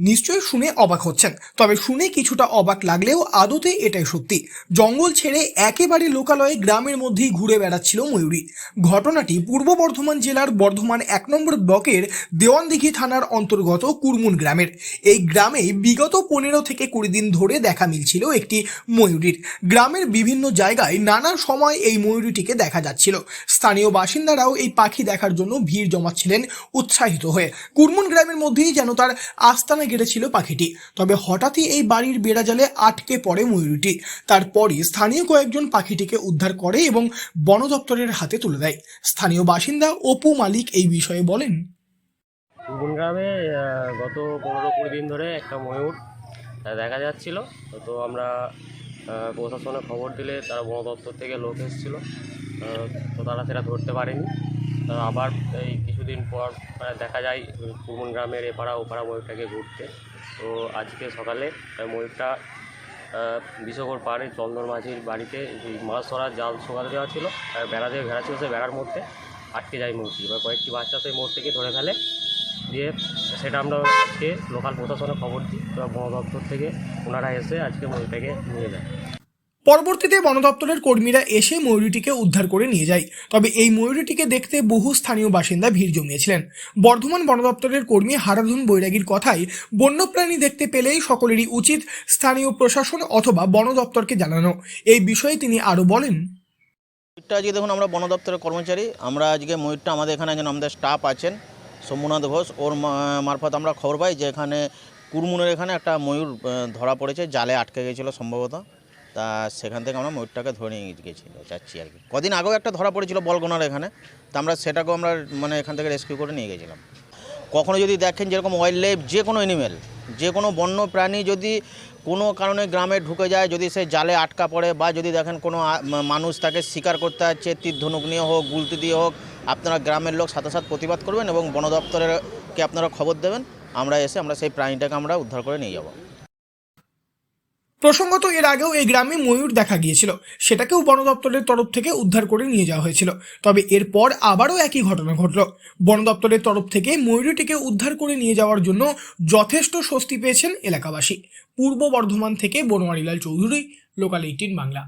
নিশ্চয়ই শুনে অবাক হচ্ছেন, তবে শুনে কিছুটা অবাক লাগলেও আদতে এটাই সত্যি। জঙ্গল ছেড়ে একেবারে লোকালয়ে গ্রামের মধ্যেই ঘুরে বেড়াচ্ছিল ময়ূরী। ঘটনাটি পূর্ব বর্ধমান জেলার বর্ধমান 1 নম্বর ব্লকের দেওয়ানদিঘি থানার অন্তর্গত কুরমুন গ্রামের। এই গ্রামে বিগত 15 থেকে 20 দিন ধরে দেখা মিলছিল একটি ময়ূরীর। গ্রামের বিভিন্ন জায়গায় নানা সময় এই ময়ূরীটিকে দেখা যাচ্ছিল। স্থানীয় বাসিন্দারাও এই পাখি দেখার জন্য ভিড় জমাচ্ছিলেন উৎসাহিত হয়ে। কুরমুন গ্রামের মধ্যেই যেন তার আস্তানা গেড়েছিল পাখিটি। তবে হঠাৎই এই বাড়ির বেড়াজালে আটকে পড়ে ময়ূরীটি। তারপরই স্থানীয় কয়েকজন পাখিটিকে উদ্ধার করে এবং বন দপ্তরের হাতে তুলে দেয়। স্থানীয় বাসিন্দা অপু মালিক এই বিষয়ে বলেন, কুরমুন গ্রামে গত 15-20 দিন ধরে একটা ময়ূর দেখা যাচ্ছিল। তো আমরা প্রশাসনে খবর দিলে তারা বন দপ্তর থেকে লোক এসেছিলো, তো তারা সেটা ধরতে পারেনি। আবার এই কিছুদিন পর দেখা যায় কুরমুন গ্রামের এপাড়া ওপাড়া ময়ূরটাকে ঘুরতে। তো আজকে সকালে ময়ূরটা বিশ্বকর পাড়ে চন্দন মাঝির বাড়িতে মাছ ধরার জাল সোগাতে দেওয়া ছিল, বেড়া দিয়ে ঘেরা ছিল, সেই বেড়ার মধ্যে আটকে যায় ময়ূরটি। এবার কয়েকটি বাচ্চা সেই ময়ূরটিকে ধরে ফেলে, দিয়ে সেটা আমরা আজকে লোকাল প্রশাসনে খবর দিই। বন দপ্তর থেকে ওনারা এসে আজকে ময়ূরটাকে নিয়ে যায়। পরবর্তীতে বন দপ্তরের কর্মীরা এসে ময়ূরীটিকে উদ্ধার করে নিয়ে যায়। তবে এই ময়ূরীটিকে দেখতে বহু স্থানীয় বাসিন্দা ভিড় জমিয়েছিলেন। বর্ধমান বন দপ্তরের কর্মী হারাধন বৈরাগীর কথায়, বন্যপ্রাণী দেখতে পেলেই সকলেরই উচিত স্থানীয় প্রশাসন অথবা বন দপ্তরকে জানানো। এই বিষয়ে তিনি আরও বলেন, ময়ূরটা আজকে দেখুন, আমরা বন দপ্তরের কর্মচারী, আমরা আজকে ময়ূরটা আমাদের এখানে একজন আমাদের স্টাফ আছেন শম্ভুনাথ ঘোষ, ওর মারফত আমরা খবর পাই যে এখানে কুরমুনের এখানে একটা ময়ূর ধরা পড়েছে, জালে আটকে গেছিলো সম্ভবত। তা সেখান থেকে আমরা ময়ূরটাকে ধরে নিয়ে যাচ্ছি আর কি। কদিন আগেও একটা ধরা পড়েছিল বলগোনার এখানে, তা আমরা সেটাকেও আমরা এখান থেকে রেস্কিউ করে নিয়ে গেছিলাম। কখনো যদি দেখেন যেরকম ওয়াইল্ড লাইফ, যে কোনো অ্যানিমেল, যে কোনো বন্য প্রাণী যদি কোনো কারণে গ্রামে ঢুকে যায়, যদি সে জালে আটকা পড়ে, বা যদি দেখেন কোনো মানুষ তাকে শিকার করতে যাচ্ছে তীর ধনুক নিয়ে হোক, গুলতি দিয়ে হোক, আপনারা গ্রামের লোক সাথে সাথে প্রতিবাদ করবেন এবং বন দপ্তরেরকে আপনারা খবর দেবেন। আমরা সেই প্রাণীটাকে আমরা উদ্ধার করে নিয়ে যাব। প্রসঙ্গত এর আগেও এই গ্রামে ময়ূর দেখা গিয়েছিল, সেটাকেও বন দপ্তরের তরফ থেকে উদ্ধার করে নিয়ে যাওয়া হয়েছিল। তবে এরপর আবারও একই ঘটনা ঘটল। বন দপ্তরের তরফ থেকে ময়ূরীটিকে উদ্ধার করে নিয়ে যাওয়ার জন্য যথেষ্ট স্বস্তি পেয়েছেন এলাকাবাসী। পূর্ব বর্ধমান থেকে বনোয়ারিলাল চৌধুরী, লোকাল 18 বাংলা।